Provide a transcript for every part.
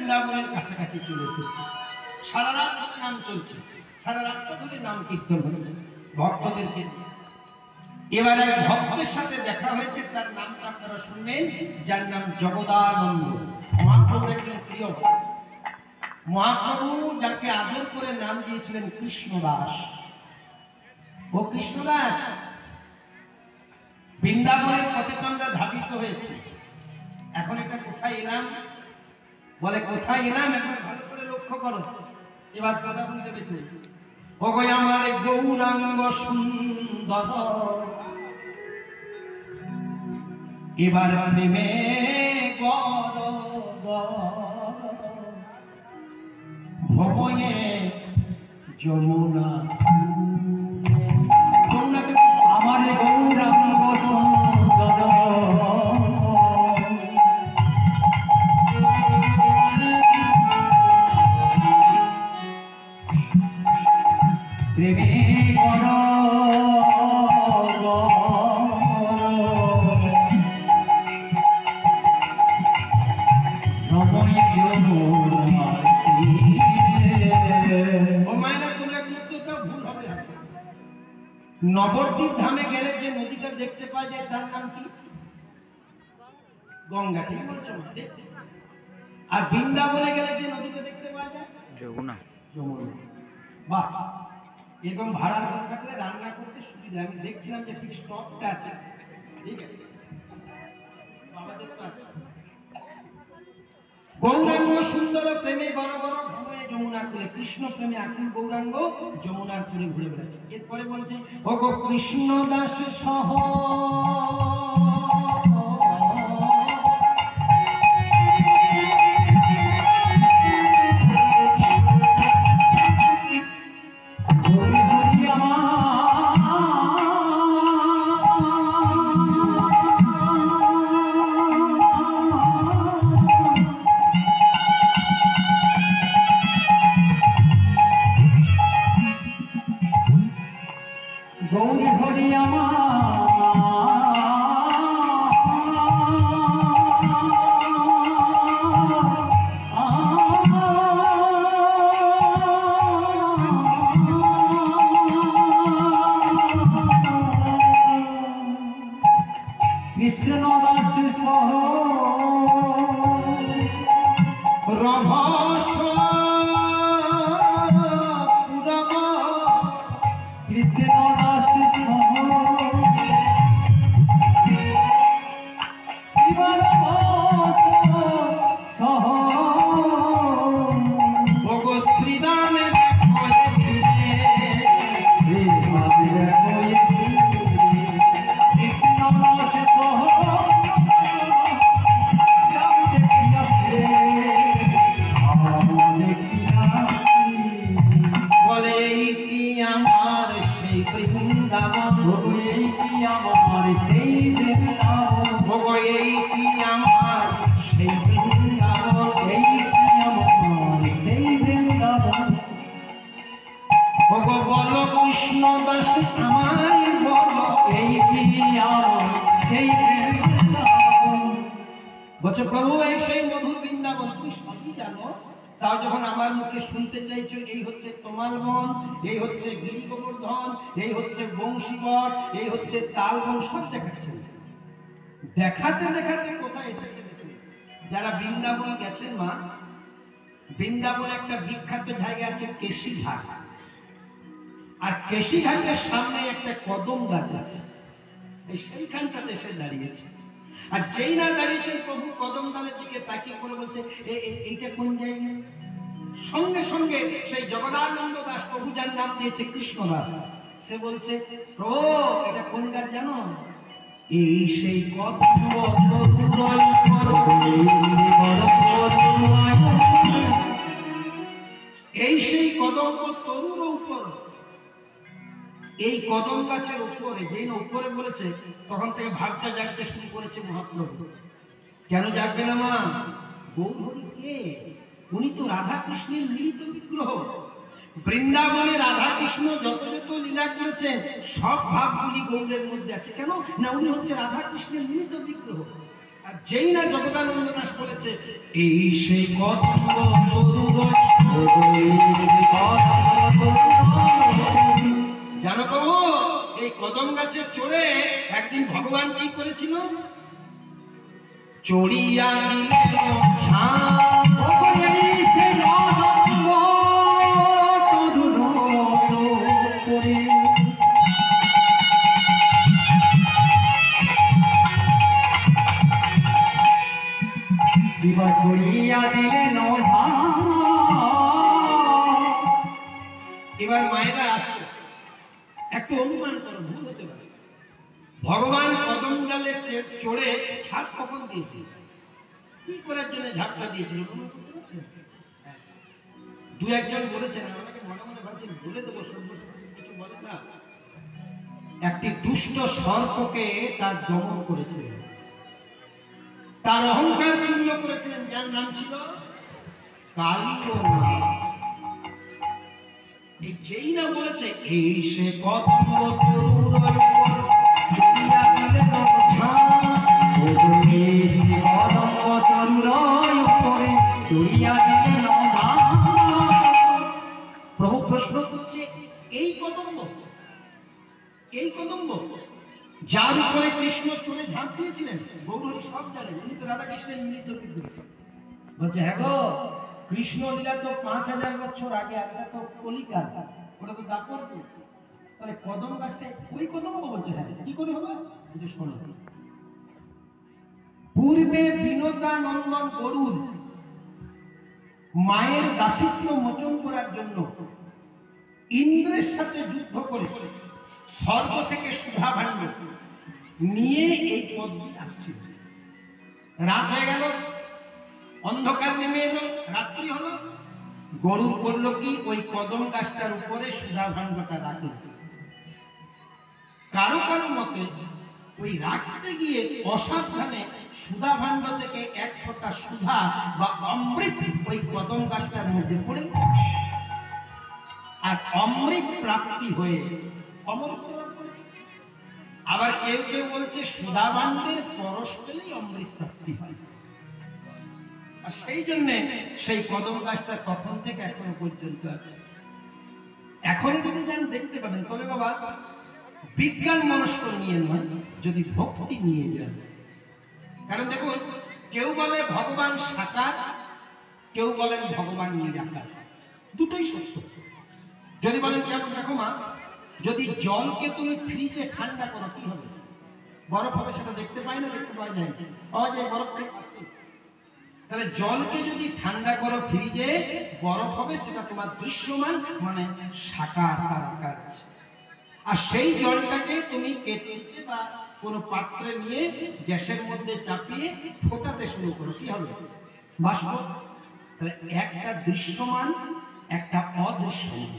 বৃন্দাবনের কাছাকাছি চলে এসেছে। সারা রাত ধরে নাম চলছে, সারা রাস্তা ধরে নাম কীর্তন হচ্ছে ভক্তদেরকে। এবার এক ভক্তের সাথে দেখা হয়েছে, তার নামটা আপনারা শুনবেন, যার নাম জগদানন্দ। মহাপ্রভুর একজন প্রিয় ভক্ত। মহাপ্রভু যাকে আদর করে নাম দিয়েছিলেন কৃষ্ণদাস। ও কৃষ্ণদাস, বৃন্দাবনের পথে তো আমরা ধাবিত হয়েছি, এখন এটা কোথায় এলাম? বলে কোথায় এলাম? একবার ভালো করে লক্ষ্য করো। এবার কথা বলতে দেখো, ও গো আমার গৌরাঙ্গ সুন্দর, এবার প্রেমে ভবয়ে যমুনা, আমার গৌরাঙ্গ সুন্দর, প্রেমে নবদ্বীপ ধামে গেলে যে নদীটা দেখতে পাওয়া যায় তার নাম কি? গঙ্গা। ঠিক বলছো? আর বৃন্দাবনে গেলে যে নদীটা দেখতে পাওয়া যায় যমুনা। যমুনা। বাহ, এরকম ভাড়ার ঘর থাকলে রান্না করতে সুবিধা। আমি দেখছিলাম যে ঠিক স্টকটা আছে। ঠিক আছে, আমাদের তো আছে। গৌরাঙ্গ সুন্দর প্রেমে গর গর ভবয়ে যমুনা কুলে, কৃষ্ণ প্রেমে আকুল গৌরাঙ্গ যমুনার কুলে ঘুরে বেড়াচ্ছে। এরপরে বলছে, ও গো কৃষ্ণ দাস সহ গৌরী হরি আমার কৃষ্ণ দাস সহ রভস কৃষ্ণ দাস সহ ভগো শ্রীরামে বলে কি আমার সেই বৃন্দাবন, এই কি আমার সেই বৃন্দাবন, ভগো এই কি আমার সেই বৃন্দাবন, এই কি আমার সেই বৃন্দাবন, ভগো বল কৃষ্ণ দাস আমায় বল এই কি আমার সেই বৃন্দাবন। বলছে প্রভু এই সেই মধুর বৃন্দাবন, তুমি সবই জানো, তাও যখন আমার মুখে শুনতে চাইছো, এই হচ্ছে তোমার বন, এই হচ্ছে গিরি গোবর্ধন, এই হচ্ছে বংশীবট, এই হচ্ছে তালবন, সব দেখাচ্ছে। দেখাতে দেখাতে কোথায় এসেছে দেখুন। যারা বৃন্দাবন গেছেন মা, বৃন্দাবন একটা বিখ্যাত জায়গা আছে কেশিঘাট, আর কেশিঘাটের সামনে একটা কদম গাছ আছে, এই সেইখানটাতে এসে দাঁড়িয়েছে। আর যেই না দাঁড়িয়েছেন, প্রভু কদম দানের দিকে তাকিয়ে করে বলছে, এইটা কোন জায়গা? সঙ্গে সঙ্গে সেই জগদানন্দ দাস, প্রভু যার নাম দিয়েছে কৃষ্ণদাস, সে বলছে, প্রভু এটা কোন গাছ জানো? এই সেই কদম এই সেই কদম তরুর উপর, এই কদম গাছের উপরে, যেই না উপরে বলেছে, তখন থেকে ভাবটা জাগতে শুরু করেছে মহাপ্রভু। কেন জাগবে না মা? গৌরহরি কে? উনি তো রাধা কৃষ্ণের মিলিত বিগ্রহ। বৃন্দাবনে রাধা কৃষ্ণ যত যত লীলা করেছে, সব ভাবগুলি গৌরের মধ্যে আছে। কেন না? উনি হচ্ছে রাধা কৃষ্ণের মিলিত বিগ্রহ। আর যেই না জগদানন্দ দাস বলেছে এই সেই কদম্ব তরুদয়, জানো প্রভু এই কদম গাছে চড়ে একদিন ভগবান কি করেছিল? চড়িয়া দিলেন ছাপ, এবার মায়েরা আসতো, একটু অনুমান করো, ভুল হতে পারে। ভগবান কদম ডালে চড়ে ছাপ কখন দিয়েছিল? কি করার জন্য ঝাপটা দিয়েছিল? দু একজন বলেছেন, আমাকে মনে মনে ভাবছেন বলে দেবো, কিছু বলে না। একটি দুষ্ট সর্পকে তার দমন করেছিলেন, তার অহংকার চূর্ণ করেছিলেন, যার নাম ছিল কালী। যেই না বলেছে এই সে কদম প্রভু প্রশ্ন করছে এই কদম্ব, এই কদম্ব যার উপরে কৃষ্ণ চলে ঝাঁপ দিয়েছিলেন। গৌরহরি সব জানেন, উনি তো রাধা কৃষ্ণের মিলিত বিগ্রহ। বলছে হ্যাঁ গো, কৃষ্ণ লীলা তো 5000 বছর আগে, একটা তো কলিকাল, ওটা তো দাপর যুগ। তাহলে কদম গাছটা ওই কদম্ব? বলছে হ্যাঁ। কি করে হলো? বলছে শোনো, পূর্বে বিনতা নন্দন গরুর মায়ের দাসিত্ব মোচন করার জন্য ইন্দ্রের সাথে যুদ্ধ করে স্বর্গ থেকে সুধা ভাণ্ড নিয়ে এই পদ আসছিল। রাত হয়ে গেল, অন্ধকার নেমে এলো, রাত্রি হলো। গরু করলো কি? ওই কদম গাছটার উপরে সুধা ভাণ্ডটা রাখলো। কারো কারো মতে ওই রাখতে গিয়ে অসাবধানে সুধা ভাণ্ড থেকে এক ফোঁটা সুধা বা অমৃত ওই কদম গাছটার মধ্যে পড়ে, আর অমৃত প্রাপ্তি হয়ে অমরত্ব লাভ করেছে। আবার কেউ কেউ বলছে সুধা ভাণ্ডের পরশ পেলেই অমৃত প্রাপ্তি হয়। আর সেই জন্য সেই কদম গাছটা তখন থেকে এখনো পর্যন্ত আছে। এখন যদি যান দেখতে পাবেন। তবে বাবা বিজ্ঞান মনস্ক নিয়ে নয়, যদি ভক্তি নিয়ে যান। কারণ দেখুন, কেউ বলে ভগবান সাকার, কেউ বলেন ভগবান নিরাকার, দুটোই সত্য। যদি বলেন কেমন? দেখো মা, যদি জলকে তুমি ফ্রিজে ঠান্ডা করো কি হবে? বরফ হবে, সেটা দেখতে পাই না, দেখতে পাওয়া যায় না, পাওয়া যায় বরফ। তাহলে জলকে যদি ঠান্ডা করো ফ্রিজে, বরফ হবে, সেটা তোমার দৃশ্যমান, মানে সাকার, তার আকার আছে। আর সেই জলটাকে তুমি কেটলিতে বা কোনো পাত্রে নিয়ে গ্যাসের মধ্যে চাপিয়ে ফোটাতে শুরু করো, কি হবে? বাষ্প। তাহলে একটা দৃশ্যমান, একটা অদৃশ্যমান,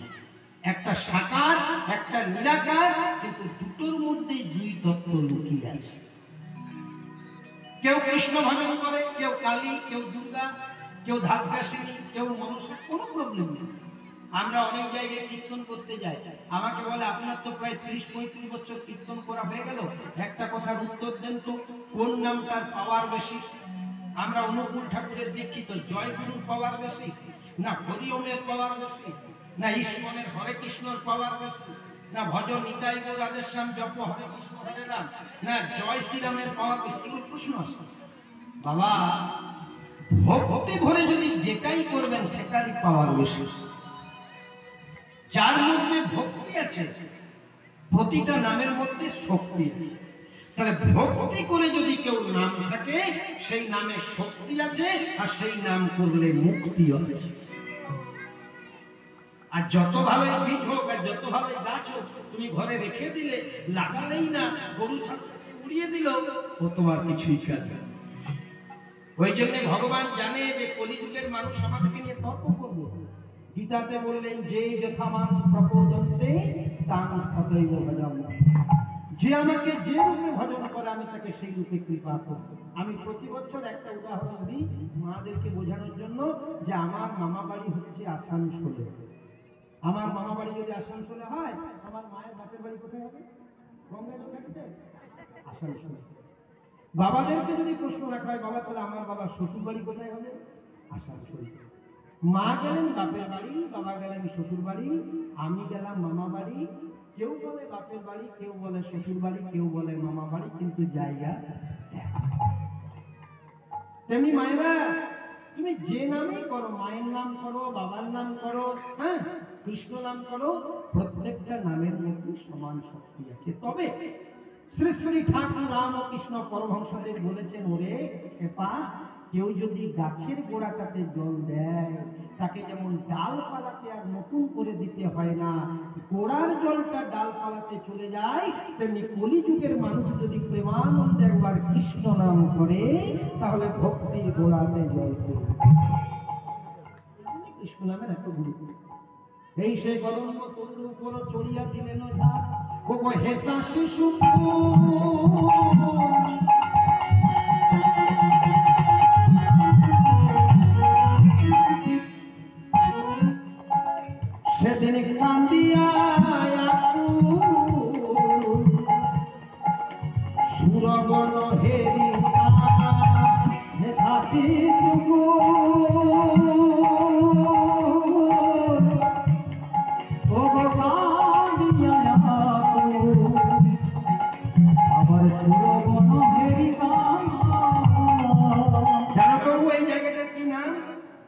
একটা সাকার, একটা নিরাকার, কিন্তু দুটোর মধ্যে দুই তত্ত্ব লুকিয়ে আছে। কেউ কৃষ্ণ ভজন করে, কেউ কালী, কেউ দুর্গা, কেউ ধাত্রাসিনী, কেউ মনসা, কোনো প্রবলেম নেই। আমরা অনেক জায়গায় কীর্তন করতে যাই, আমাকে বলে আপনার তো প্রায় 30-35 বছর কীর্তন করা হয়ে গেল, একটা কথার উত্তর দেন তো, কোন নামটার পাওয়ার বেশি? আমরা অনুকূল ঠাকুরের দীক্ষিত, জয়গুরুর পাওয়ার বেশি, না হরিওমের পাওয়ার বেশি, না ইস্কনের হরে কৃষ্ণর পাওয়ার বেশি, না ভজন নিতাই গৌর রাধেশ্যাম জপ হরে কৃষ্ণ হরে রাম, না জয় শ্রীরামের পাওয়ার বেশি? এগুলো প্রশ্ন আসে। বাবা, ভক্তি ভরে যদি যেটাই করবেন সেটারই পাওয়ার বেশি। যার মধ্যে ভক্তি আছে, প্রতিটা নামের মধ্যে শক্তি আছে। তাহলে ভক্তি করে যদি কেউ নাম থাকে, সেই নামে শক্তি আছে, আর সেই নাম করলে মুক্তিও আছে। আর যত ভালোই বীজ হোক, আর যত ভালোই গাছ হোক, তুমি ঘরে রেখে দিলে, লাগালেই না, গরু ছাগলকে উড়িয়ে দিল, ও তোমার কিছুই কাজ হবে। ওই জন্য ভগবান জানে যে কলিযুগের মানুষ আমাদেরকে নিয়ে তর্ক করবে। গীতাতে বললেন যে যথামান প্রপোদন্তে তাং স্থতৈব ভজামি, যে আমাকে যে রূপে ভজন করে আমি তাকে সেই রূপে কৃপা করব। আমি প্রতি বছর একটা উদাহরণ দিই মাদেরকে বোঝানোর জন্য, যে আমার মামা বাড়ি হচ্ছে আসানসোলে। আমার মামা বাড়ি যদি আসানসোলে হয়, আমার মায়ের বাপের বাড়ি কোথায় হবে? গঙ্গায় ঘাটে, আসানসোলে। বাবাদেরকে যদি প্রশ্ন রাখা হয়, বাবা তাহলে আমার বাবার শ্বশুর বাড়ি কোথায় হবে? আসানসোল। মা গেলেন বাপের বাড়ি, বাবা গেলেন শ্বশুর বাড়ি, আমি গেলাম মামা বাড়ি। কেউ বলে বাপের বাড়ি, কেউ বলে শ্বশুর বাড়ি, কেউ বলে মামা বাড়ি, কিন্তু জায়গা এক। তেমনি মায়েরা, তুমি যে নামই করো, মায়ের নাম করো, বাবার নাম করো, হ্যাঁ, কৃষ্ণ নাম করো, প্রত্যেকটা নামের মধ্যে সমান শক্তি আছে। তবে শ্রী শ্রী ঠাকুর রামকৃষ্ণ পরমহংসদেব বলেছেন, ওরে খেপা, কেউ যদি গাছের গোড়াটাতে জল দেয়, তাকে যেমন ডালপালাতে আর নতুন করে দিতে হয় না, গোড়ার জলটা ডালপালাতে চলে যায়, তেমনি কলিযুগের মানুষ যদি প্রেমানন্দে একবার কৃষ্ণ নাম করে, তাহলে ভক্তির গোড়াতে জল পড়বে। কৃষ্ণ নামের এত গুরুত্ব। এই সে কদম্ব তরুর উপর চড়িয়া দিলেন ঝাড়, ও গো হেতা শিশু সেদিন কান্দিয়া সুরগণ হেরিতা হেতা শিশু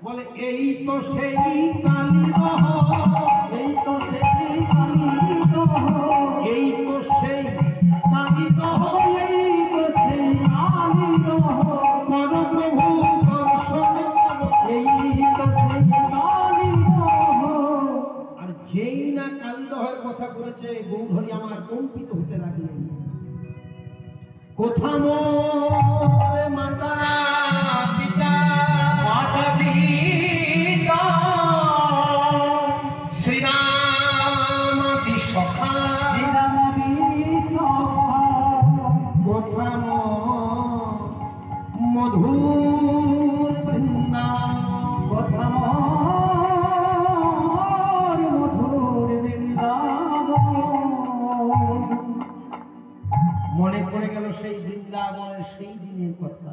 বলে, এই তো সেই কালীদহ, এই তো সেই কালীদহ, এই তো সেই কালীদহ, এই তো সেই কালীদহ, কর প্রভু দর্শন, এই তো সেই কালীদহ। আর যেই না কালীদহের কথা বলেছে, গৌধরী আমার কম্পিত হতে লাগলেন। কোথা মোর মাতা পিতা, মাতা পিতা শ্রীরামাদি সখা, শ্রীরামাদি সখা, কোথা মোর মধুর বৃন্দাবন, কোথা মোর মধুর বৃন্দাবন। মনে পড়ে গেল সেই বৃন্দাবনের সেই দিনের কথা।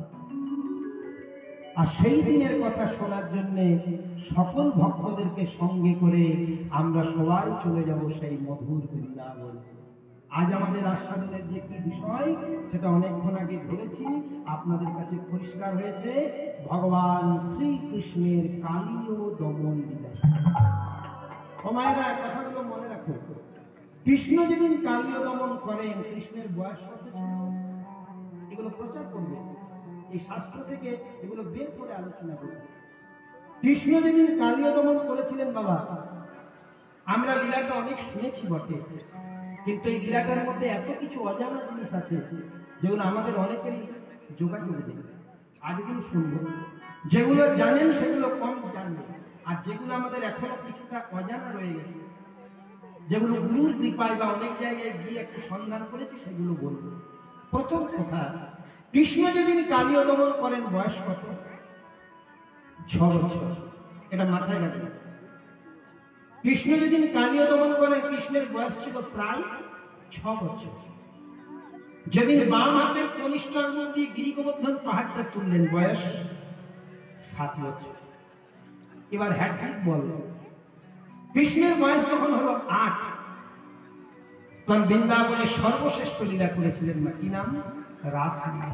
আর সেই দিনের কথা শোনার জন্য সকল ভক্তদেরকে সঙ্গে করে আমরা সবাই চলে যাব সেই মধুর বৃন্দাবন। আজ আমাদের আস্বাদনের যে কি বিষয়, সেটা অনেকক্ষণ আগে ধরেছি, আপনাদের কাছে পরিষ্কার হয়েছে। ভগবান শ্রীকৃষ্ণের কালীয় দমন লীলা। ও মায়েরা, কথাগুলো মনে রাখো। কৃষ্ণ যেদিন কালীয় দমন করেন, কৃষ্ণের বয়স কত ছিল? এগুলো প্রচার করবে, এই শাস্ত্র থেকে এগুলো বের করে আলোচনা করবে। কৃষ্ণ যেদিন কালীয় দমন করেছিলেন, বাবা, আমরা লীলাটা অনেক শুনেছি বটে, কিন্তু এই লীলাটার মধ্যে এত কিছু অজানা জিনিস আছে যেগুলো আমাদের অনেকেরই যোগাযোগ নেই। আজ এগুলো শুনবো, যেগুলো জানেন সেগুলো কম জানবে, আর যেগুলো আমাদের এখনো কিছুটা অজানা রয়ে গেছে, যেগুলো গুরুর কৃপায় বা অনেক জায়গায় গিয়ে একটু সন্ধান করেছি, সেগুলো বলবো। প্রথম কথা, কৃষ্ণ যেদিন কালীয় দমন করেন, বয়স কত? 6 বছর। এটা মাথায় রাখবেন। কৃষ্ণ যেদিন কালীয় দমন করেন, কৃষ্ণের বয়স ছিল প্রায় 6 বছর। যেদিন বাম হাতের কনিষ্ঠ আঙ্গুল দিয়ে গিরি গোবর্ধন পাহাড়টা তুললেন, বয়স 7 বছর। এবার হ্যাট্রিক বল, কৃষ্ণের বয়স যখন হলো 8, তখন বৃন্দাবনে সর্বশ্রেষ্ঠ লীলা করেছিলেন না, কি নাম? রাসলীলা।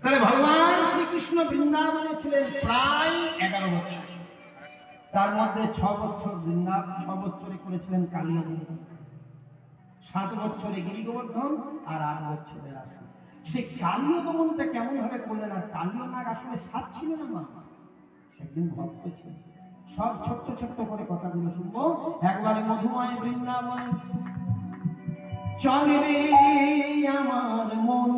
তাহলে ভগবান শ্রীকৃষ্ণ বৃন্দাবনে ছিলেন প্রায় 11 বছর। তার মধ্যে 6 বছর 6 বছরে করেছিলেন কালীয় দমন, 7 বছরে গিরি গোবর্ধন, আর 8 বছরে রাস। সেই কালীয় দমনটা কেমন ভাবে করলেন? আর কালীয় নাগ আসলে 7 ছিল না, মা, সেদিন ভক্ত ছিল। সব ছোট্ট ছোট্ট করে কথাগুলো শুনবো। একবারে মধুময় বৃন্দাবনে চলে রে আমার মন,